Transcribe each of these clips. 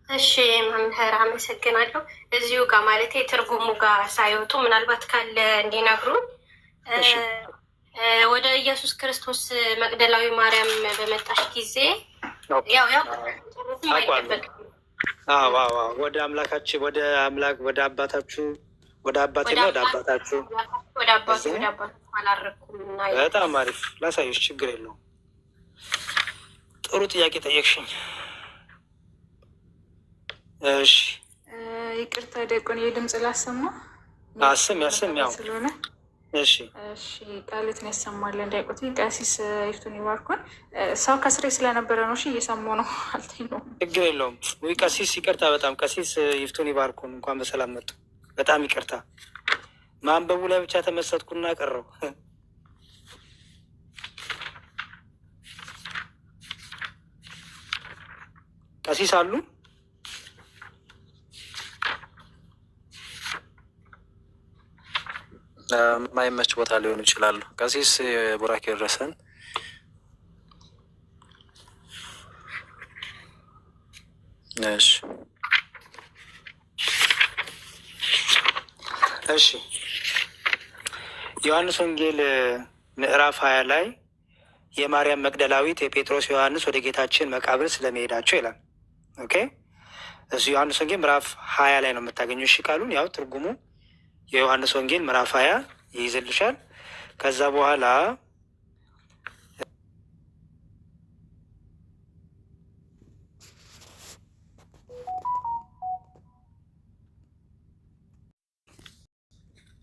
እሺ መምህር አመሰግናለሁ። እዚሁ ጋር ማለት ትርጉሙ ጋር ሳይወጡ ምናልባት ካለ እንዲነግሩ። ወደ ኢየሱስ ክርስቶስ መቅደላዊ ማርያም በመጣሽ ጊዜ ወደ አምላካችን ወደ አባታችሁ ወደ አባቴና ወደ አባታችሁ ወደ አባቴ ወደ አባቱ አላረኩም። በጣም አሪፍ ላሳየሽ፣ ችግር የለውም። ጥሩ ጥያቄ ጠየቅሽኝ። እሺ ይቅርታ ዲያቆን፣ የድምፅ ላሰማ አስም ያው ስለሆነ እሺ ቃሉትን ያሰማለን። ዲያቆን ቀሲስ ይፍቱን ይባርኩን። ሰው ከስሬ ስለነበረ ነው እየሰማሁ ነው። አልተኛሁም። ችግር የለውም። ወይ ቀሲስ ይቅርታ፣ በጣም ቀሲስ ይፍቱን ይባርኩን። እንኳን በሰላም መጡ። በጣም ይቅርታ፣ ማንበቡ ላይ ብቻ ተመሰጥኩና ቀረው። ቀሲስ አሉ? የማይመች ቦታ ሊሆኑ ይችላሉ። ቀሲስ ቡራኬ ደረሰን። እሺ ዮሐንስ ወንጌል ምዕራፍ 20 ላይ የማርያም መግደላዊት የጴጥሮስ ዮሐንስ ወደ ጌታችን መቃብር ስለመሄዳቸው ይላል። ኦኬ እሱ ዮሐንስ ወንጌል ምዕራፍ 20 ላይ ነው የምታገኙ። እሺ ቃሉን ያው ትርጉሙ የዮሐንስ ወንጌል ምዕራፍ 20 ይይዝልሻል። ከዛ በኋላ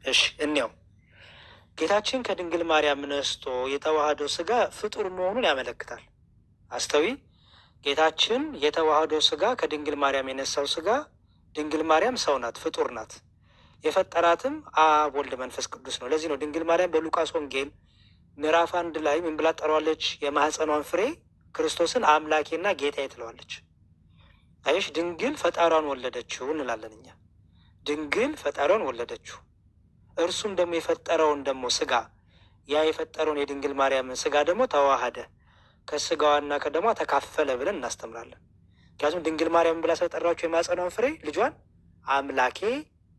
እሺ እንየው። ጌታችን ከድንግል ማርያም ነስቶ የተዋህደው ስጋ ፍጡር መሆኑን ያመለክታል። አስተዊ ጌታችን የተዋህደው ስጋ ከድንግል ማርያም የነሳው ስጋ፣ ድንግል ማርያም ሰው ናት፣ ፍጡር ናት። የፈጠራትም አብ ወልድ መንፈስ ቅዱስ ነው። ለዚህ ነው ድንግል ማርያም በሉቃስ ወንጌል ምዕራፍ 1 ላይ ምን ብላ ጠሯለች? የማህፀኗን ፍሬ ክርስቶስን አምላኬና ጌታዬ ትለዋለች። አይሽ ድንግል ፈጣሯን ወለደችው እንላለን እኛ። ድንግል ፈጣሯን ወለደችው። እርሱም ደግሞ የፈጠረውን ደግሞ ስጋ ያ የፈጠረውን የድንግል ማርያምን ስጋ ደግሞ ተዋሃደ፣ ከስጋዋና ከደሟ ተካፈለ ብለን እናስተምራለን። ምክንያቱም ድንግል ማርያም ብላ ስለጠራችው የማህፀኗን ፍሬ ልጇን አምላኬ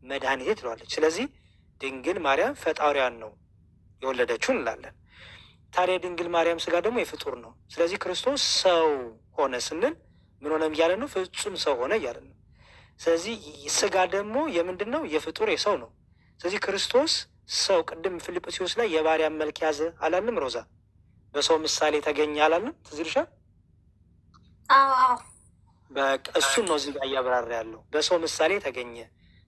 መድኃኒቴ ትለዋለች። ስለዚህ ድንግል ማርያም ፈጣሪያን ነው የወለደችው እንላለን። ታዲያ የድንግል ማርያም ስጋ ደግሞ የፍጡር ነው። ስለዚህ ክርስቶስ ሰው ሆነ ስንል ምን ሆነ እያለ ነው? ፍጹም ሰው ሆነ እያለ ነው። ስለዚህ ስጋ ደግሞ የምንድን ነው? የፍጡር የሰው ነው። ስለዚህ ክርስቶስ ሰው፣ ቅድም ፊልጵስዩስ ላይ የባሪያን መልክ ያዘ አላልንም? ሮዛ በሰው ምሳሌ ተገኘ አላልንም? ትዝ ይልሻል? በቃ እሱን ነው እዚህ ጋር እያብራራ ያለው። በሰው ምሳሌ ተገኘ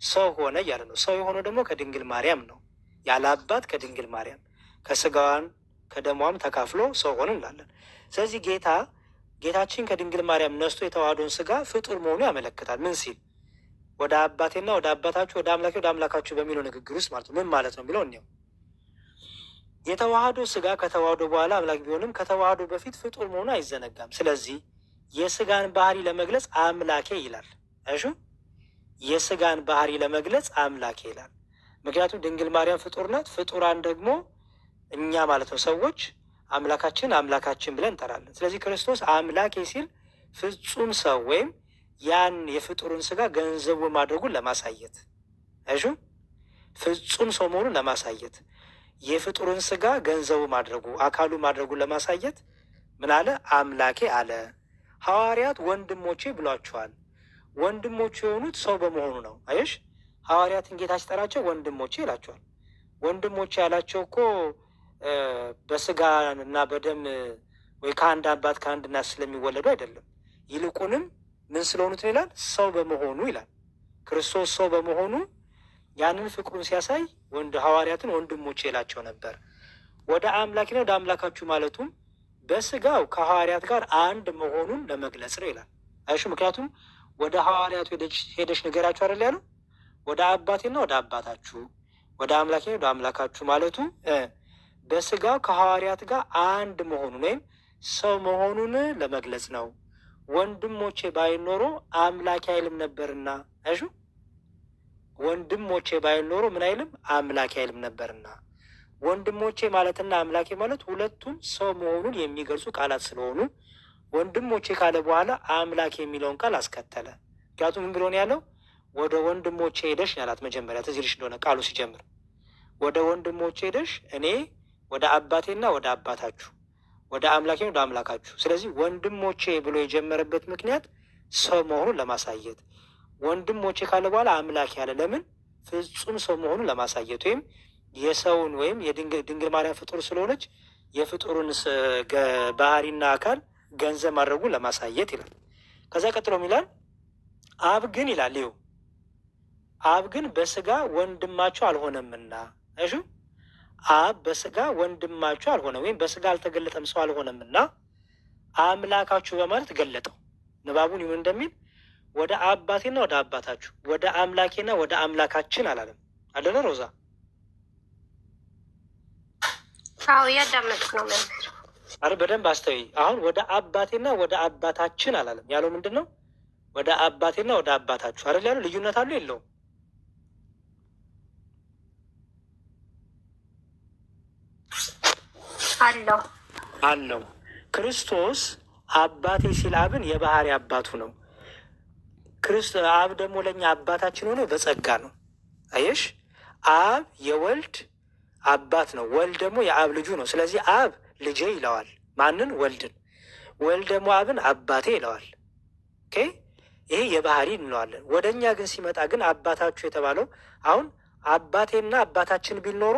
ሰው ሆነ እያለ ነው። ሰው የሆነው ደግሞ ከድንግል ማርያም ነው። ያለ አባት ከድንግል ማርያም ከስጋዋን ከደሟም ተካፍሎ ሰው ሆነ እንላለን። ስለዚህ ጌታችን ከድንግል ማርያም ነስቶ የተዋህዶን ስጋ ፍጡር መሆኑ ያመለክታል። ምን ሲል? ወደ አባቴና ወደ አባታችሁ ወደ አምላኬ ወደ አምላካችሁ በሚለው ንግግር ውስጥ ማለት ነው። ምን ማለት ነው የሚለው እኒው የተዋህዶ ስጋ ከተዋህዶ በኋላ አምላክ ቢሆንም ከተዋህዶ በፊት ፍጡር መሆኑ አይዘነጋም። ስለዚህ የስጋን ባህሪ ለመግለጽ አምላኬ ይላል። እሹ የስጋን ባህሪ ለመግለጽ አምላኬ ይላል። ምክንያቱም ድንግል ማርያም ፍጡር ናት። ፍጡራን ደግሞ እኛ ማለት ነው ሰዎች አምላካችን አምላካችን ብለን እንጠራለን። ስለዚህ ክርስቶስ አምላኬ ሲል ፍጹም ሰው ወይም ያን የፍጡሩን ስጋ ገንዘቡ ማድረጉን ለማሳየት እሹ ፍጹም ሰው መሆኑን ለማሳየት የፍጡሩን ስጋ ገንዘቡ ማድረጉ አካሉ ማድረጉን ለማሳየት ምን አለ? አምላኬ አለ። ሐዋርያት ወንድሞቼ ብሏቸዋል። ወንድሞቹ የሆኑት ሰው በመሆኑ ነው። አየሽ፣ ሐዋርያትን ጌታ ሲጠራቸው ወንድሞቼ ይላቸዋል። ወንድሞቼ ያላቸው እኮ በስጋ እና በደም ወይ ከአንድ አባት ከአንድ እናት ስለሚወለዱ አይደለም። ይልቁንም ምን ስለሆኑት ይላል? ሰው በመሆኑ ይላል። ክርስቶስ ሰው በመሆኑ ያንን ፍቅሩን ሲያሳይ ሐዋርያትን ወንድሞቼ ይላቸው ነበር። ወደ አምላኬና ወደ አምላካችሁ ማለቱም በስጋው ከሐዋርያት ጋር አንድ መሆኑን ለመግለጽ ነው ይላል። አይሹ ምክንያቱም ወደ ሐዋርያቱ ሄደሽ ንገራችሁ አይደል ያለው? ወደ አባቴና ወደ አባታችሁ ወደ አምላኬና ወደ አምላካችሁ ማለቱ በስጋው ከሐዋርያት ጋር አንድ መሆኑን ወይም ሰው መሆኑን ለመግለጽ ነው። ወንድሞቼ ባይኖሮ አምላኬ አይልም ነበርና። አይሹ ወንድሞቼ ባይኖሮ ምን አይልም? አምላኬ አይልም ነበርና። ወንድሞቼ ማለትና አምላኬ ማለት ሁለቱም ሰው መሆኑን የሚገልጹ ቃላት ስለሆኑ ወንድሞቼ ካለ በኋላ አምላክ የሚለውን ቃል አስከተለ። ምክንያቱም ምን ብሎ ነው ያለው? ወደ ወንድሞቼ ሄደሽ ያላት መጀመሪያ ትዝ ይልሽ እንደሆነ ቃሉ ሲጀምር ወደ ወንድሞቼ ሄደሽ እኔ ወደ አባቴና ወደ አባታችሁ ወደ አምላኬ ወደ አምላካችሁ። ስለዚህ ወንድሞቼ ብሎ የጀመረበት ምክንያት ሰው መሆኑን ለማሳየት፣ ወንድሞቼ ካለ በኋላ አምላክ ያለ ለምን? ፍጹም ሰው መሆኑን ለማሳየት ወይም የሰውን ወይም የድንግል ማርያም ፍጡር ስለሆነች የፍጡሩን ባህሪና አካል ገንዘብ ማድረጉን ለማሳየት ይላል። ከዛ ቀጥሎ ይላል አብ ግን ይላል ይኸው አብ ግን በስጋ ወንድማችሁ አልሆነምና። እሺ አብ በስጋ ወንድማችሁ አልሆነም ወይም በስጋ አልተገለጠም ሰው አልሆነምና አምላካችሁ በማለት ገለጠው። ንባቡን ይሁን እንደሚል ወደ አባቴና ወደ አባታችሁ ወደ አምላኬና ወደ አምላካችን አላለም አደለ ሮዛ? አዎ እያዳመጥኩ ነው መምህር። አረ በደንብ አስተውይ። አሁን ወደ አባቴና ወደ አባታችን አላለም። ያለው ምንድን ነው? ወደ አባቴና ወደ አባታችሁ አይደል ያለው? ልዩነት አለው የለውም? አለው። ክርስቶስ አባቴ ሲል አብን የባህሪ አባቱ ነው። አብ ደግሞ ለእኛ አባታችን ሆኖ በጸጋ ነው። አየሽ፣ አብ የወልድ አባት ነው። ወልድ ደግሞ የአብ ልጁ ነው። ስለዚህ አብ ልጄ ይለዋል። ማንን? ወልድን። ወልድ ደግሞ አብን አባቴ ይለዋል። ኦኬ፣ ይሄ የባህሪ እንለዋለን። ወደ እኛ ግን ሲመጣ ግን አባታችሁ የተባለው አሁን አባቴና አባታችን ቢል ኖሮ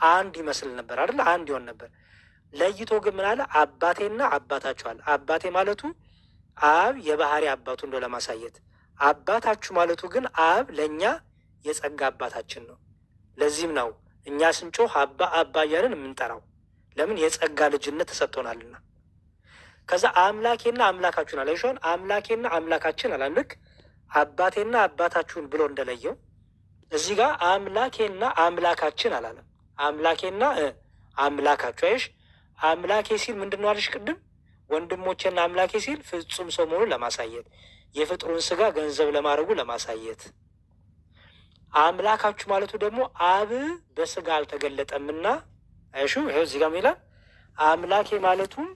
አንድ ይመስል ነበር አይደል? አንድ ይሆን ነበር። ለይቶ ግን ምን አለ? አባቴና አባታችሁ አለ። አባቴ ማለቱ አብ የባህሪ አባቱ እንደው ለማሳየት፣ አባታችሁ ማለቱ ግን አብ ለእኛ የጸጋ አባታችን ነው። ለዚህም ነው እኛ ስንጮህ አባ አባ እያለን የምንጠራው። ለምን? የጸጋ ልጅነት ተሰጥቶናልና። ከዛ አምላኬና አምላካችሁን አለ። ይሆን አምላኬና አምላካችን አላለም። ልክ አባቴና አባታችሁን ብሎ እንደለየው እዚህ ጋር አምላኬና አምላካችን አላለም። አምላኬና አምላካችሁ። አይሽ አምላኬ ሲል ምንድን ነው አለሽ ቅድም? ወንድሞቼና አምላኬ ሲል ፍጹም ሰው መሆኑን ለማሳየት የፍጥሩን ስጋ ገንዘብ ለማድረጉ ለማሳየት። አምላካችሁ ማለቱ ደግሞ አብ በስጋ አልተገለጠምና አይሹ ይኸው እዚህ ጋር ይላል አምላኬ ማለቱም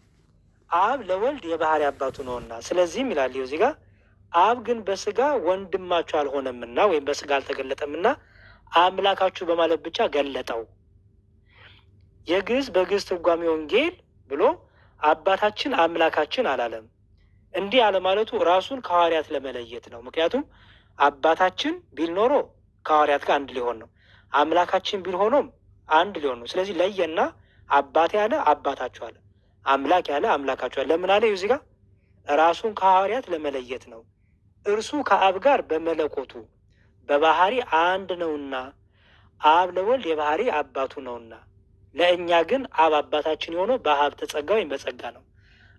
አብ ለወልድ የባህሪ አባቱ ነውና፣ ስለዚህም ይላል ይኸው እዚህ ጋር አብ ግን በስጋ ወንድማችሁ አልሆነምና ወይም በስጋ አልተገለጠምና አምላካችሁ በማለት ብቻ ገለጠው። የግዕዝ በግዕዝ ትርጓሜ ወንጌል ብሎ አባታችን አምላካችን አላለም። እንዲህ አለማለቱ ራሱን ከሐዋርያት ለመለየት ነው። ምክንያቱም አባታችን ቢል ኖሮ ከሐዋርያት ጋር አንድ ሊሆን ነው። አምላካችን ቢል ሆኖም አንድ ሊሆን ነው። ስለዚህ ለየና አባቴ ያለ አባታችሁ አለ፣ አምላክ ያለ አምላካችሁ አለ። ለምን አለ? እዚህ ጋር ራሱን ከሐዋርያት ለመለየት ነው። እርሱ ከአብ ጋር በመለኮቱ በባህሪ አንድ ነውና አብ ለወልድ የባህሪ አባቱ ነውና፣ ለእኛ ግን አብ አባታችን የሆነው በሀብተ ጸጋ ወይም በጸጋ ነው።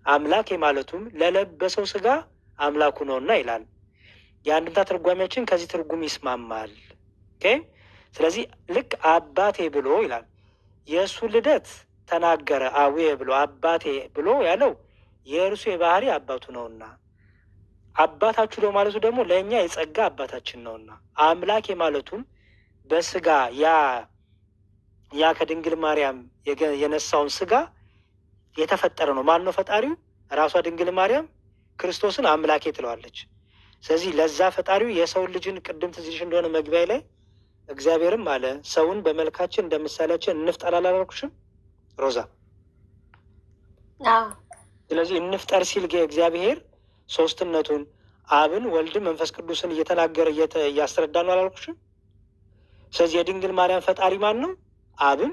አምላክ ማለቱም ለለበሰው ስጋ አምላኩ ነውና ይላል። የአንድምታ ትርጓሜያችን ከዚህ ትርጉም ይስማማል። ስለዚህ ልክ አባቴ ብሎ ይላል የእሱ ልደት ተናገረ አዌ ብሎ አባቴ ብሎ ያለው የእርሱ የባህሪ አባቱ ነውና፣ አባታችሁ ነው ማለቱ ደግሞ ለእኛ የጸጋ አባታችን ነውና፣ አምላክ ማለቱም በስጋ ያ ከድንግል ማርያም የነሳውን ስጋ የተፈጠረ ነው። ማን ነው ፈጣሪው? ራሷ ድንግል ማርያም ክርስቶስን አምላኬ ትለዋለች። ስለዚህ ለዛ ፈጣሪው የሰውን ልጅን ቅድም ትዝ ይልሽ እንደሆነ መግቢያ ላይ እግዚአብሔርም አለ ሰውን በመልካችን እንደ ምሳሌያችን እንፍጠር አላልኩሽም ሮዛ? ስለዚህ እንፍጠር ሲል እግዚአብሔር ሶስትነቱን አብን፣ ወልድን፣ መንፈስ ቅዱስን እየተናገረ እያስረዳ ነው አላልኩሽም? ስለዚህ የድንግል ማርያም ፈጣሪ ማን ነው? አብም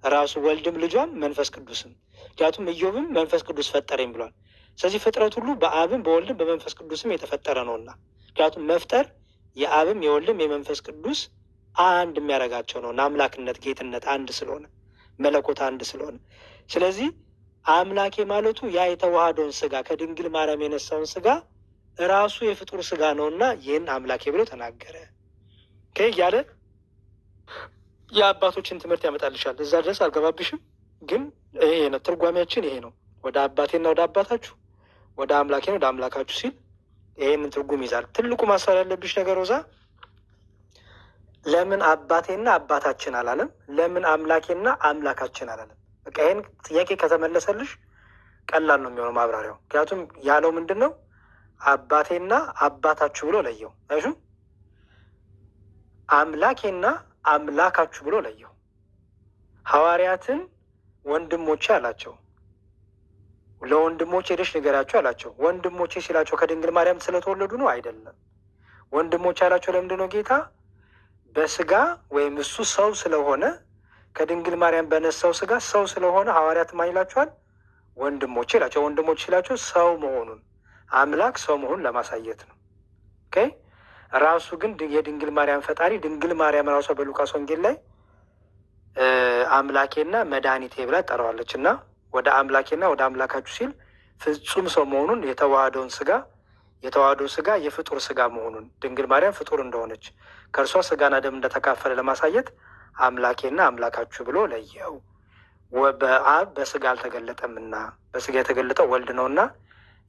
ራሱ ወልድም ልጇም መንፈስ ቅዱስም። ምክንያቱም ኢዮብም መንፈስ ቅዱስ ፈጠረኝ ብሏል። ስለዚህ ፍጥረት ሁሉ በአብም በወልድም በመንፈስ ቅዱስም የተፈጠረ ነውና፣ ምክንያቱም መፍጠር የአብም የወልድም የመንፈስ ቅዱስ አንድ የሚያደርጋቸው ነው። አምላክነት ጌትነት አንድ ስለሆነ መለኮት አንድ ስለሆነ፣ ስለዚህ አምላኬ ማለቱ ያ የተዋሃደውን ስጋ ከድንግል ማርያም የነሳውን ስጋ ራሱ የፍጡር ስጋ ነውና ይህን አምላኬ ብሎ ተናገረ እያለ የአባቶችን ትምህርት ያመጣልሻል። እዛ ድረስ አልገባብሽም፣ ግን ይሄ ነው ትርጓሜያችን፣ ይሄ ነው። ወደ አባቴና ወደ አባታችሁ፣ ወደ አምላኬና ወደ አምላካችሁ ሲል ይሄንን ትርጉም ይዛል። ትልቁ ማስተዋል ያለብሽ ነገር ሮዛ፣ ለምን አባቴና አባታችን አላለም? ለምን አምላኬና አምላካችን አላለም? በቃ ይህን ጥያቄ ከተመለሰልሽ ቀላል ነው የሚሆነው ማብራሪያው። ምክንያቱም ያለው ምንድን ነው? አባቴና አባታችሁ ብሎ ለየው። እሺ አምላኬና አምላካችሁ ብሎ ለየው። ሐዋርያትን ወንድሞቼ አላቸው። ለወንድሞቼ ሄደሽ ንገራቸው አላቸው። ወንድሞቼ ሲላቸው ከድንግል ማርያም ስለተወለዱ ነው? አይደለም። ወንድሞቼ አላቸው ለምንድን ነው? ጌታ በስጋ ወይም እሱ ሰው ስለሆነ ከድንግል ማርያም በነሳው ስጋ ሰው ስለሆነ ሐዋርያት ማን ይላቸዋል? ወንድሞቼ ይላቸው። ወንድሞቼ ሲላቸው ሰው መሆኑን አምላክ ሰው መሆኑን ለማሳየት ነው። ኦኬ። ራሱ ግን የድንግል ማርያም ፈጣሪ ድንግል ማርያም ራሷ በሉቃስ ወንጌል ላይ አምላኬና መድኃኒቴ ብላ ጠራዋለች እና ወደ አምላኬና ወደ አምላካችሁ ሲል ፍጹም ሰው መሆኑን የተዋህደውን ስጋ የተዋህዶ ስጋ የፍጡር ስጋ መሆኑን ድንግል ማርያም ፍጡር እንደሆነች ከእርሷ ስጋና ደም እንደተካፈለ ለማሳየት አምላኬና አምላካችሁ ብሎ ለየው። በአብ በስጋ አልተገለጠምና በስጋ የተገለጠው ወልድ ነውና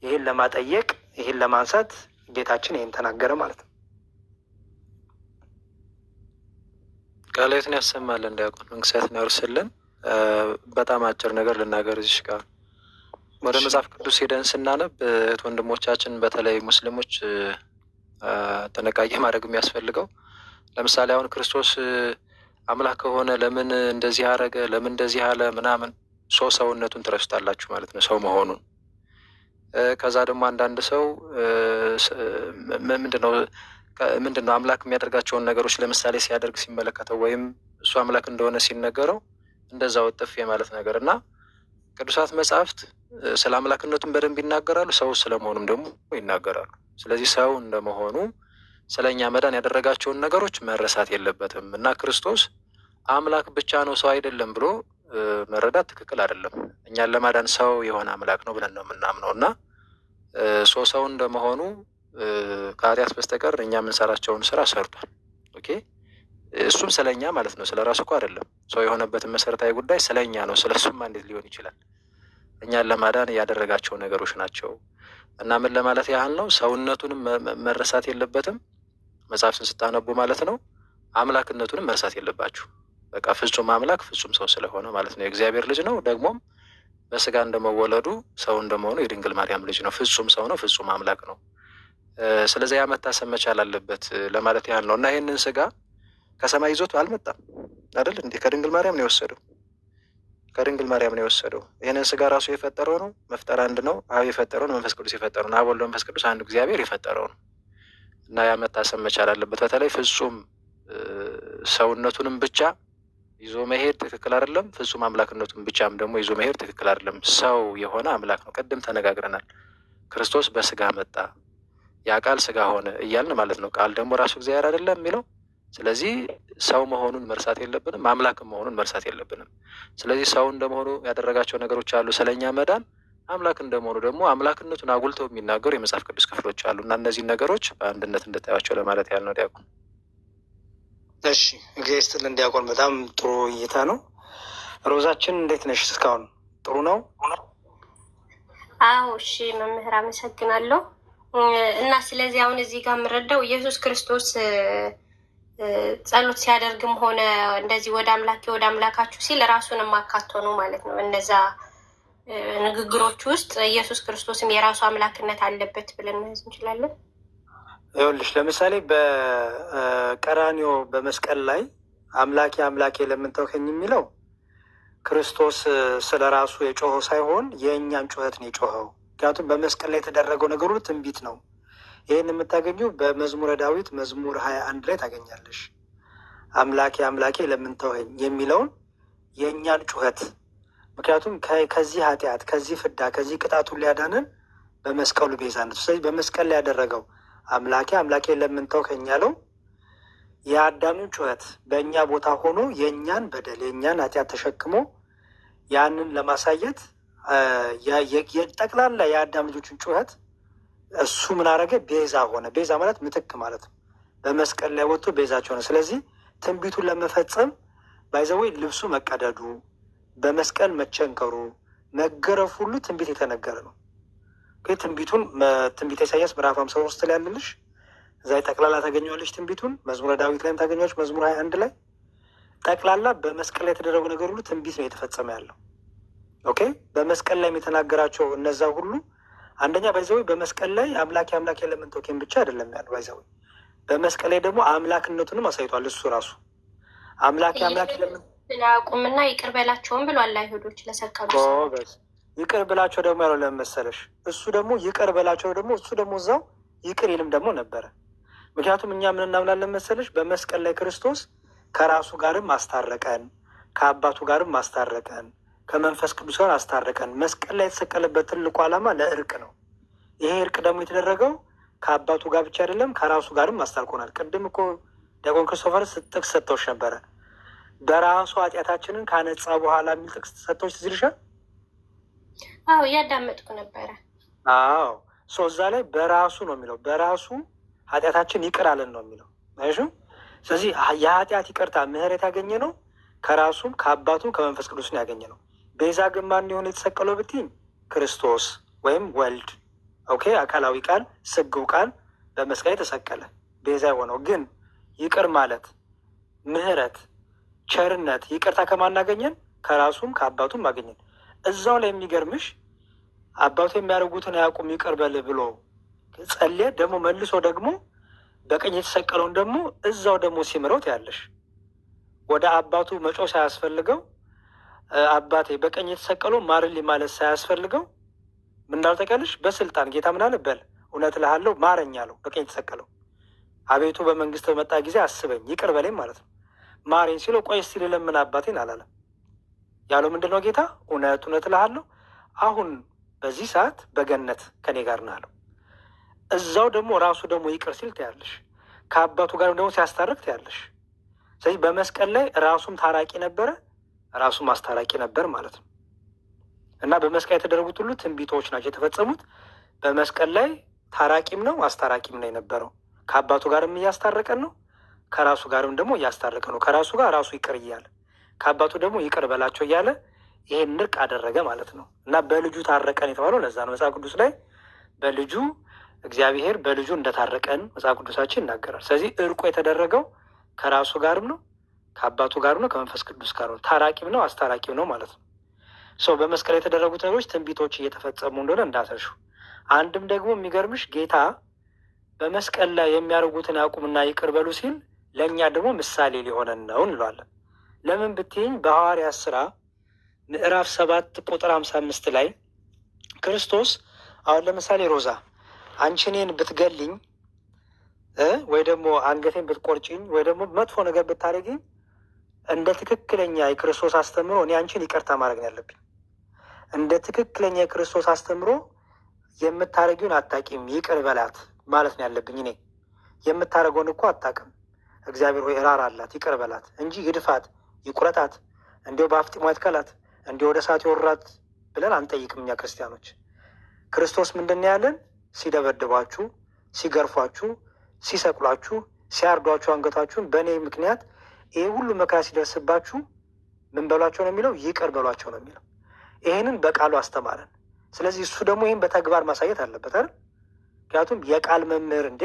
ይህን ለማጠየቅ ይህን ለማንሳት ጌታችን ይህን ተናገረ ማለት ነው። ቃልዎትን ያሰማልን፣ ዲያቆን መንግስትን ያወርስልን። በጣም አጭር ነገር ልናገር እዚህ ጋር። ወደ መጽሐፍ ቅዱስ ሄደን ስናነብ እህት ወንድሞቻችን በተለይ ሙስሊሞች ጥንቃቄ ማድረግ የሚያስፈልገው ለምሳሌ አሁን ክርስቶስ አምላክ ከሆነ ለምን እንደዚህ አረገ፣ ለምን እንደዚህ አለ ምናምን ሰውነቱን ትረስታላችሁ ማለት ነው፣ ሰው መሆኑን። ከዛ ደግሞ አንዳንድ ሰው ምንድነው አምላክ የሚያደርጋቸውን ነገሮች ለምሳሌ ሲያደርግ ሲመለከተው ወይም እሱ አምላክ እንደሆነ ሲነገረው እንደዛ ወጥፍ የማለት ነገር እና ቅዱሳት መጽሐፍት ስለ አምላክነቱን በደንብ ይናገራሉ፣ ሰው ስለመሆኑም ደግሞ ይናገራሉ። ስለዚህ ሰው እንደመሆኑ ስለ እኛ መዳን ያደረጋቸውን ነገሮች መረሳት የለበትም እና ክርስቶስ አምላክ ብቻ ነው ሰው አይደለም ብሎ መረዳት ትክክል አይደለም። እኛን ለማዳን ሰው የሆነ አምላክ ነው ብለን ነው የምናምነው እና ሰው እንደመሆኑ ከኃጢአት በስተቀር እኛ የምንሰራቸውን ስራ ሰርቷል። ኦኬ። እሱም ስለ እኛ ማለት ነው፣ ስለ ራሱ እኮ አይደለም። ሰው የሆነበትን መሰረታዊ ጉዳይ ስለ እኛ ነው። ስለ እሱማ እንዴት ሊሆን ይችላል? እኛን ለማዳን ያደረጋቸው ነገሮች ናቸው እና ምን ለማለት ያህል ነው፣ ሰውነቱንም መረሳት የለበትም መጽሐፍትን ስታነቡ ማለት ነው። አምላክነቱንም መርሳት የለባችሁ። በቃ ፍጹም አምላክ ፍጹም ሰው ስለሆነ ማለት ነው። የእግዚአብሔር ልጅ ነው፣ ደግሞም በስጋ እንደመወለዱ ሰው እንደመሆኑ የድንግል ማርያም ልጅ ነው። ፍጹም ሰው ነው፣ ፍጹም አምላክ ነው። ስለዚህ ያ መታሰብ መቻል አለበት ለማለት ያህል ነው እና ይህንን ስጋ ከሰማይ ይዞት አልመጣም አይደል እንዴ? ከድንግል ማርያም ነው የወሰደው። ከድንግል ማርያም ነው የወሰደው። ይህንን ስጋ ራሱ የፈጠረው ነው። መፍጠር አንድ ነው። አብ የፈጠረው ነው፣ መንፈስ ቅዱስ የፈጠረው ነው። አብ ወልድ መንፈስ ቅዱስ አንዱ እግዚአብሔር የፈጠረው ነው እና ያ መታሰብ መቻል አለበት። በተለይ ፍጹም ሰውነቱንም ብቻ ይዞ መሄድ ትክክል አይደለም። ፍጹም አምላክነቱን ብቻም ደግሞ ይዞ መሄድ ትክክል አይደለም። ሰው የሆነ አምላክ ነው። ቅድም ተነጋግረናል። ክርስቶስ በስጋ መጣ፣ ያ ቃል ስጋ ሆነ እያልን ማለት ነው። ቃል ደግሞ ራሱ እግዚአብሔር አይደለም የሚለው። ስለዚህ ሰው መሆኑን መርሳት የለብንም፣ አምላክም መሆኑን መርሳት የለብንም። ስለዚህ ሰው እንደመሆኑ ያደረጋቸው ነገሮች አሉ ስለኛ መዳን፣ አምላክ እንደመሆኑ ደግሞ አምላክነቱን አጉልተው የሚናገሩ የመጽሐፍ ቅዱስ ክፍሎች አሉ እና እነዚህን ነገሮች በአንድነት እንድታያቸው ለማለት ያህል ነው። ዲያቆን እሺ፣ እግዚአብሔር ይስጥልን ዲያቆን። በጣም ጥሩ እይታ ነው። ሮዛችን እንዴት ነሽ? እስካሁን ጥሩ ነው? አዎ፣ እሺ መምህር አመሰግናለሁ። እና ስለዚህ አሁን እዚህ ጋር የምረዳው ኢየሱስ ክርስቶስ ጸሎት ሲያደርግም ሆነ እንደዚህ ወደ አምላካችሁ ሲል ራሱንም አካቶ ነው ማለት ነው። እነዛ ንግግሮች ውስጥ ኢየሱስ ክርስቶስም የራሱ አምላክነት አለበት ብለን መያዝ እንችላለን። ይኸውልሽ ለምሳሌ በቀራንዮ በመስቀል ላይ አምላኬ አምላኬ ለምን ተውከኝ የሚለው ክርስቶስ ስለ ራሱ የጮኸው ሳይሆን የእኛን ጩኸት ነው የጮኸው። ምክንያቱም በመስቀል ላይ የተደረገው ነገር ሁሉ ትንቢት ነው። ይህን የምታገኙ በመዝሙረ ዳዊት መዝሙር 21 ላይ ታገኛለሽ። አምላኬ አምላኬ ለምን ተውኸኝ የሚለውን የእኛን ጩኸት፣ ምክንያቱም ከዚህ ኃጢአት፣ ከዚህ ፍዳ፣ ከዚህ ቅጣቱን ሊያዳንን በመስቀሉ ቤዛነቱ። ስለዚህ በመስቀል ላይ ያደረገው አምላኬ አምላኬ ለምን ተውከኝ ያለው የአዳምን ጩኸት በእኛ ቦታ ሆኖ የእኛን በደል የእኛን ኃጢአት ተሸክሞ ያንን ለማሳየት የጠቅላላ የአዳም ልጆችን ጩኸት እሱ ምን አደረገ? ቤዛ ሆነ። ቤዛ ማለት ምትክ ማለት ነው። በመስቀል ላይ ወጥቶ ቤዛቸው ሆነ። ስለዚህ ትንቢቱን ለመፈጸም ባይዘወይ ልብሱ መቀደዱ፣ በመስቀል መቸንከሩ፣ መገረፉ ሁሉ ትንቢት የተነገረ ነው። ትንቢቱን ትንቢተ ኢሳያስ ምዕራፍ 53 ላይ ያለልሽ እዛ ጠቅላላ ታገኘዋለች። ትንቢቱን መዝሙረ ዳዊት ላይም ታገኘዋለች። መዝሙር 21 ላይ ጠቅላላ በመስቀል ላይ የተደረጉ ነገር ሁሉ ትንቢት ነው የተፈጸመ ያለው። ኦኬ። በመስቀል ላይም የተናገራቸው እነዛ ሁሉ አንደኛ ባይዘዊ በመስቀል ላይ አምላኬ አምላኬ ለምን ተውከኝ ብቻ አይደለም ያለው። ባይዘዊ በመስቀል ላይ ደግሞ አምላክነቱንም አሳይቷል። እሱ ራሱ አምላኬ አምላኬ ለምን አቁምና ይቅር በላቸውም ብሏል አይሁዶች ለሰቀሉ ሰዎች። ይቅር ብላቸው ደግሞ ያለው ለምን መሰለሽ? እሱ ደግሞ ይቅር በላቸው ደግሞ እሱ ደግሞ እዛው ይቅር ይልም ደግሞ ነበረ። ምክንያቱም እኛ ምን እናምናለን መሰለሽ? በመስቀል ላይ ክርስቶስ ከራሱ ጋርም አስታረቀን፣ ከአባቱ ጋርም አስታረቀን፣ ከመንፈስ ቅዱስ ጋር አስታረቀን። መስቀል ላይ የተሰቀለበት ትልቁ ዓላማ ለእርቅ ነው። ይሄ እርቅ ደግሞ የተደረገው ከአባቱ ጋር ብቻ አይደለም፣ ከራሱ ጋርም አስታርቆናል። ቅድም እኮ ዲያቆን ክርስቶፈር ጥቅስ ሰጥተውሽ ነበረ። በራሱ ኃጢአታችንን ካነጻ በኋላ የሚል ጥቅስ ሰጥተውሽ ትዝ ይልሻል? አዎ እያዳመጥኩ ነበረ። አዎ እዛ ላይ በራሱ ነው የሚለው፣ በራሱ ኃጢአታችን ይቅር አለን ነው የሚለው። አይሹ ስለዚህ የኃጢአት ይቅርታ ምህረት ያገኘ ነው ከራሱም ከአባቱም ከመንፈስ ቅዱስ ነው ያገኘ ነው። ቤዛ ግን ማን የሆነ የተሰቀለው ብትይኝ ክርስቶስ ወይም ወልድ። ኦኬ አካላዊ ቃል ስግው ቃል በመስቀል የተሰቀለ ቤዛ የሆነው ግን ይቅር ማለት ምህረት፣ ቸርነት፣ ይቅርታ ከማናገኘን ከራሱም ከአባቱም አገኘን። እዛው ላይ የሚገርምሽ አባቱ የሚያደርጉትን አያውቁም ይቅር በል ብሎ ጸልየ ደግሞ መልሶ ደግሞ በቀኝ የተሰቀለውን ደግሞ እዛው ደግሞ ሲምረው ትያለሽ። ወደ አባቱ መጮህ ሳያስፈልገው አባቴ በቀኝ የተሰቀለው ማርልኝ ማለት ሳያስፈልገው ምን እንዳለው ታውቂያለሽ? በስልጣን ጌታ ምን አለ? በል እውነት እልሃለሁ ማረኝ አለው። በቀኝ የተሰቀለው አቤቱ በመንግስት በመጣ ጊዜ አስበኝ ይቅር በለኝ ማለት ነው። ማረኝ ሲለው ቆይ እስቲ ልለምን አባቴን አላለም። ያለው ምንድን ነው? ጌታ እውነት እውነት እልሃለሁ አሁን በዚህ ሰዓት በገነት ከኔ ጋር ነው አለው። እዛው ደግሞ ራሱ ደግሞ ይቅር ሲል ታያለሽ። ከአባቱ ጋር ደግሞ ሲያስታርቅ ታያለሽ። ስለዚህ በመስቀል ላይ ራሱም ታራቂ ነበረ፣ ራሱም አስታራቂ ነበር ማለት ነው። እና በመስቀል የተደረጉት ሁሉ ትንቢቶች ናቸው የተፈጸሙት። በመስቀል ላይ ታራቂም ነው አስታራቂም ነው የነበረው። ከአባቱ ጋርም እያስታረቀን ነው፣ ከራሱ ጋርም ደግሞ እያስታረቀ ነው። ከራሱ ጋር ራሱ ይቅር እያለ ከአባቱ ደግሞ ይቅር በላቸው እያለ ይሄን እርቅ አደረገ ማለት ነው። እና በልጁ ታረቀን የተባለው ለዛ ነው። መጽሐፍ ቅዱስ ላይ በልጁ እግዚአብሔር በልጁ እንደታረቀን መጽሐፍ ቅዱሳችን ይናገራል። ስለዚህ እርቁ የተደረገው ከራሱ ጋርም ነው ከአባቱ ጋርም ነው ከመንፈስ ቅዱስ ጋር ነው። ታራቂም ነው አስታራቂም ነው ማለት ነው። በመስቀል የተደረጉት ነገሮች ትንቢቶች እየተፈጸሙ እንደሆነ እንዳትረሹ። አንድም ደግሞ የሚገርምሽ ጌታ በመስቀል ላይ የሚያደርጉትን ያቁምና ይቅር በሉ ሲል ለእኛ ደግሞ ምሳሌ ሊሆነን ነው እንለዋለን። ለምን ብትይኝ በሐዋርያት ሥራ ምዕራፍ 7 ቁጥር 55 ላይ ክርስቶስ አሁን ለምሳሌ ሮዛ አንቺ እኔን ብትገልኝ ወይ ደግሞ አንገቴን ብትቆርጭኝ ወይ ደግሞ መጥፎ ነገር ብታደርጊኝ እንደ ትክክለኛ የክርስቶስ አስተምሮ እኔ አንቺን ይቅርታ ማድረግ ነው ያለብኝ። እንደ ትክክለኛ የክርስቶስ አስተምሮ የምታደርጊውን አታቂም ይቅር በላት ማለት ነው ያለብኝ። እኔ የምታደርገውን እኮ አታቅም፣ እግዚአብሔር ሆይ እራራ አላት ይቅር በላት እንጂ ይድፋት ይቁረጣት እንዲሁ በአፍጢሟ ይትከላት እንዲሁ ወደ እሳት ይወራት ብለን አንጠይቅም እኛ ክርስቲያኖች። ክርስቶስ ምንድን ነው ያለን? ሲደበድቧችሁ፣ ሲገርፏችሁ፣ ሲሰቅሏችሁ፣ ሲያርዷችሁ አንገታችሁን በእኔ ምክንያት ይህ ሁሉ መከራ ሲደርስባችሁ ምን በሏቸው ነው የሚለው? ይቅር በሏቸው ነው የሚለው። ይህንን በቃሉ አስተማረን። ስለዚህ እሱ ደግሞ ይህን በተግባር ማሳየት አለበት አይደል? ምክንያቱም የቃል መምህር እንዴ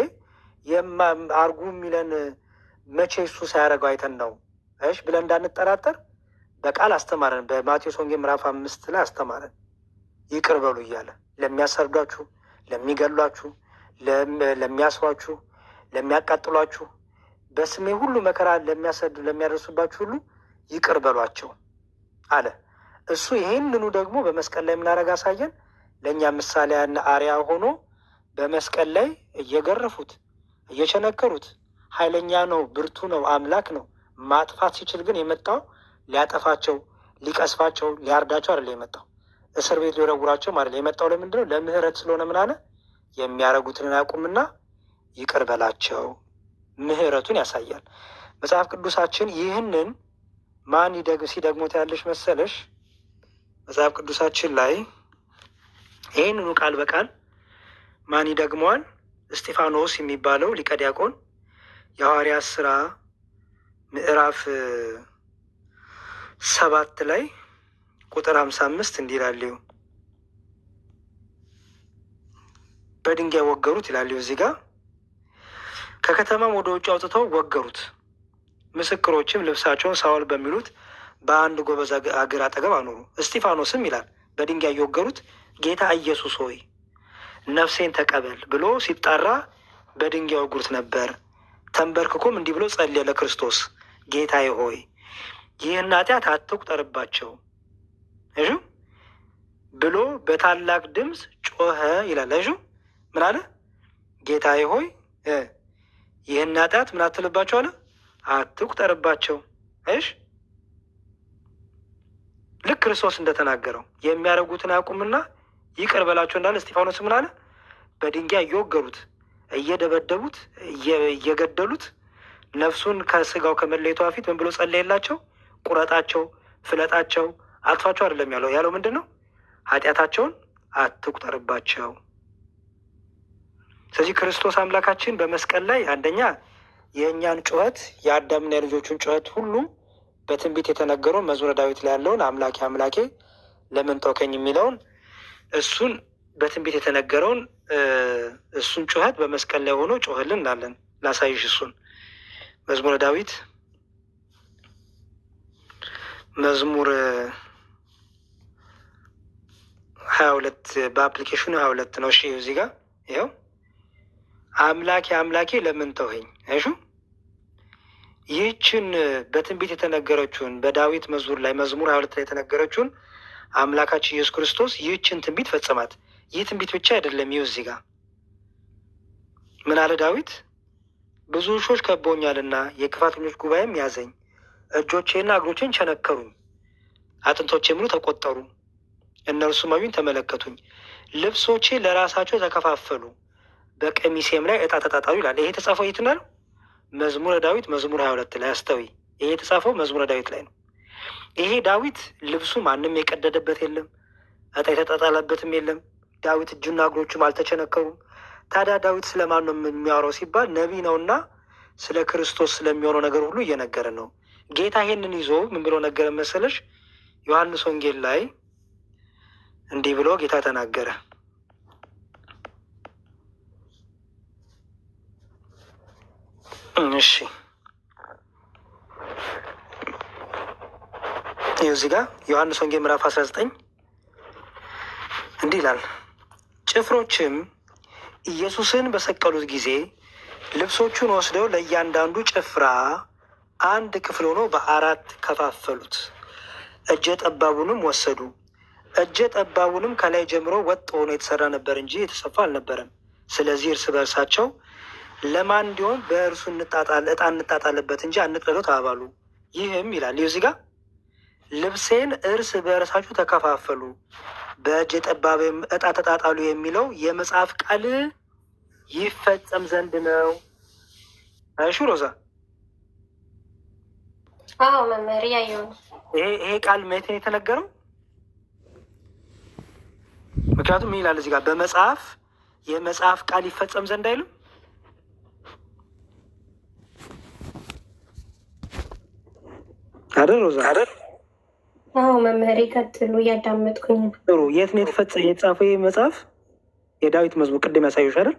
አርጉ የሚለን መቼ እሱ ሳያደርገው አይተን ነው እሺ ብለን እንዳንጠራጠር በቃል አስተማረን። በማቴዎስ ወንጌል ምዕራፍ 5 ላይ አስተማረን። ይቅር በሉ እያለ ለሚያሰርዷችሁ፣ ለሚገሏችሁ፣ ለሚያስሯችሁ፣ ለሚያቃጥሏችሁ፣ በስሜ ሁሉ መከራ ለሚያደርሱባችሁ ሁሉ ይቅር በሏቸው አለ። እሱ ይሄንኑ ደግሞ በመስቀል ላይ የምናደርግ አሳየን። ለእኛ ምሳሌያና አርያ ሆኖ በመስቀል ላይ እየገረፉት እየቸነከሩት ኃይለኛ ነው፣ ብርቱ ነው፣ አምላክ ነው። ማጥፋት ሲችል ግን የመጣው ሊያጠፋቸው፣ ሊቀስፋቸው፣ ሊያርዳቸው አይደለ የመጣው። እስር ቤት ሊወረውራቸው ማለት የመጣው ለምንድን ነው? ለምህረት ስለሆነ ምን አለ? የሚያደርጉትን አያውቁምና ይቅር በላቸው። ምህረቱን ያሳያል መጽሐፍ ቅዱሳችን። ይህንን ማን ሲደግሞት ያለሽ መሰለሽ? መጽሐፍ ቅዱሳችን ላይ ይህንኑ ቃል በቃል ማን ይደግመዋል? እስጢፋኖስ የሚባለው ሊቀ ዲያቆን የሐዋርያት ሥራ ምዕራፍ 7 ላይ ቁጥር 55 እንዲህ ይላል። በድንጋይ ወገሩት ይላል እዚህ ጋር። ከከተማም ወደ ውጭ አውጥተው ወገሩት። ምስክሮችም ልብሳቸውን ሳውል በሚሉት በአንድ ጎበዝ እግር አጠገብ አኖሩ። እስጢፋኖስም ይላል በድንጋይ የወገሩት ጌታ ኢየሱስ ሆይ ነፍሴን ተቀበል ብሎ ሲጣራ በድንጋይ ወግሩት ነበር። ተንበርክኮም እንዲህ ብሎ ጸልየ ለክርስቶስ ጌታዬ ሆይ ይህን ኃጢአት አትቁጠርባቸው እሹ ብሎ በታላቅ ድምፅ ጮኸ ይላል። እሹ ምን አለ? ጌታዬ ሆይ ይህን ኃጢአት ምን አትልባቸው አለ? አትቁጠርባቸው። እሽ ልክ ክርስቶስ እንደተናገረው የሚያደርጉትን አያውቁምና ይቅር በላቸው እንዳለ እስጢፋኖስ ምን አለ? በድንጋይ እየወገሩት እየደበደቡት እየገደሉት ነፍሱን ከስጋው ከመለየቷ በፊት ምን ብሎ ጸለየላቸው? ቁረጣቸው፣ ፍለጣቸው፣ አጥፋቸው አይደለም ያለው ምንድን ነው? ኃጢአታቸውን አትቁጠርባቸው። ስለዚህ ክርስቶስ አምላካችን በመስቀል ላይ አንደኛ የእኛን ጩኸት የአዳምና የልጆቹን ጩኸት ሁሉ በትንቢት የተነገረውን መዝሙረ ዳዊት ላይ ያለውን አምላኬ አምላኬ ለምን ተውከኝ የሚለውን እሱን በትንቢት የተነገረውን እሱን ጩኸት በመስቀል ላይ ሆኖ ጮኸልን እንዳለን ላሳይሽ። እሱን መዝሙረ ዳዊት መዝሙር 22 በአፕሊኬሽኑ 22 ነው። እሺ እዚህ ጋር ይኸው አምላኬ አምላኬ ለምን ተውኸኝ። እሹ ይህችን በትንቢት የተነገረችውን በዳዊት መዝሙር ላይ መዝሙር 22 ላይ የተነገረችውን አምላካችን ኢየሱስ ክርስቶስ ይህችን ትንቢት ፈጸማት። ይህ ትንቢት ብቻ አይደለም። ይኸው እዚህ ጋር ምን አለ ዳዊት? ብዙ ውሾች ከበውኛልና የክፋተኞች ጉባኤም ያዘኝ። እጆቼና እግሮቼን ቸነከሩኝ፣ አጥንቶቼ ሙሉ ተቆጠሩ። እነርሱም አዩኝ ተመለከቱኝ። ልብሶቼ ለራሳቸው ተከፋፈሉ፣ በቀሚሴም ላይ ዕጣ ተጣጣሉ ይላል። ይሄ የተጻፈው የት ነው? መዝሙረ ዳዊት መዝሙር 22 ላይ አስተዊ። ይሄ የተጻፈው መዝሙረ ዳዊት ላይ ነው። ይሄ ዳዊት ልብሱ ማንም የቀደደበት የለም፣ ዕጣ የተጣጣለበትም የለም። ዳዊት እጁና እግሮቹም አልተቸነከሩም። ታዲያ ዳዊት ስለማን ነው የሚያወራው ሲባል ነቢይ ነውና ስለ ክርስቶስ ስለሚሆነው ነገር ሁሉ እየነገረ ነው። ጌታ ይሄንን ይዞ ምን ብሎ ነገረ መሰለሽ? ዮሐንስ ወንጌል ላይ እንዲህ ብሎ ጌታ ተናገረ። እሺ እዚህ ጋር ዮሐንስ ወንጌል ምዕራፍ 19 እንዲህ ይላል። ጭፍሮችም ኢየሱስን በሰቀሉት ጊዜ ልብሶቹን ወስደው ለእያንዳንዱ ጭፍራ አንድ ክፍል ሆኖ በአራት ከፋፈሉት። እጀ ጠባቡንም ወሰዱ። እጀ ጠባቡንም ከላይ ጀምሮ ወጥ ሆኖ የተሰራ ነበር እንጂ የተሰፋ አልነበረም። ስለዚህ እርስ በእርሳቸው ለማን እንዲሆን በእርሱ ዕጣ እንጣጣልበት እንጂ አንቅደደው ተባባሉ። ይህም ይላል እዚህ ጋር ልብሴን እርስ በእርሳችሁ ተከፋፈሉ፣ በእጀ ጠባብም ዕጣ ተጣጣሉ የሚለው የመጽሐፍ ቃል ይፈጸም ዘንድ ነው። እሺ ሮዛ፣ አዎ መምህር ያየው ይሄ ቃል መቼ ነው የተነገረው? ምክንያቱም ይላል እዚህ ጋር በመጽሐፍ የመጽሐፍ ቃል ይፈጸም ዘንድ አይልም። አይደል ሮዛ? አይደል? አዎ መምህር ይቀጥሉ፣ እያዳመጥኩኝ። ጥሩ። የት ነው የተጻፈው ይህ መጽሐፍ? የዳዊት መዝሙር ቅድም ያሳዩሽ አይደል?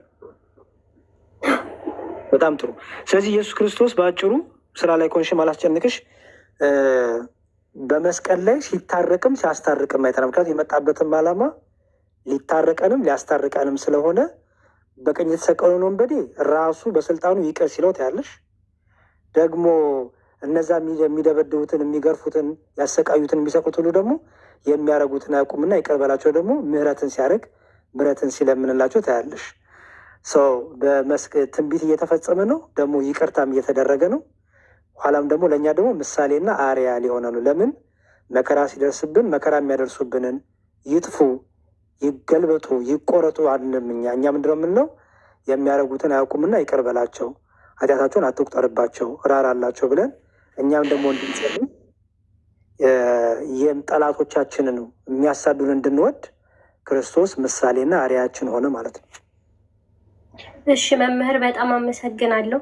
በጣም ጥሩ። ስለዚህ ኢየሱስ ክርስቶስ በአጭሩ ስራ ላይ ኮንሽም አላስጨንቅሽ፣ በመስቀል ላይ ሲታረቅም ሲያስታርቅም አይተናል። ምክንያቱም የመጣበትም ዓላማ ሊታረቀንም ሊያስታርቀንም ስለሆነ በቀኝ የተሰቀለውን ወንበዴ ራሱ በስልጣኑ ይቅር ሲለው ታያለሽ። ደግሞ እነዛ የሚደበድቡትን፣ የሚገርፉትን፣ ያሰቃዩትን፣ የሚሰቅሉት ሁሉ ደግሞ የሚያደርጉትን አያውቁምና ይቅር በላቸው ደግሞ ምሕረትን ሲያደርግ ምሕረትን ሲለምንላቸው ታያለሽ። ሰው ትንቢት እየተፈጸመ ነው፣ ደግሞ ይቅርታም እየተደረገ ነው። ኋላም ደግሞ ለእኛ ደግሞ ምሳሌና አርያ ሊሆነ ነው። ለምን መከራ ሲደርስብን መከራ የሚያደርሱብንን ይጥፉ፣ ይገልበጡ፣ ይቆረጡ አንልም። እኛ ምንድነው የምንለው? የሚያደርጉትን አያውቁምና ይቅር በላቸው፣ ኃጢአታቸውን አትቁጠርባቸው፣ ራራላቸው ብለን እኛም ደግሞ እንድንጸልይ ጠላቶቻችንን የሚያሳዱን እንድንወድ ክርስቶስ ምሳሌና አርያችን ሆነ ማለት ነው። እሺ መምህር በጣም አመሰግናለሁ።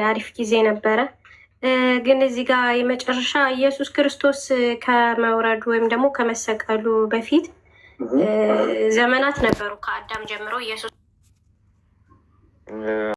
አሪፍ ጊዜ ነበረ። ግን እዚህ ጋር የመጨረሻ ኢየሱስ ክርስቶስ ከመውረዱ ወይም ደግሞ ከመሰቀሉ በፊት ዘመናት ነበሩ። ከአዳም ጀምሮ ኢየሱስ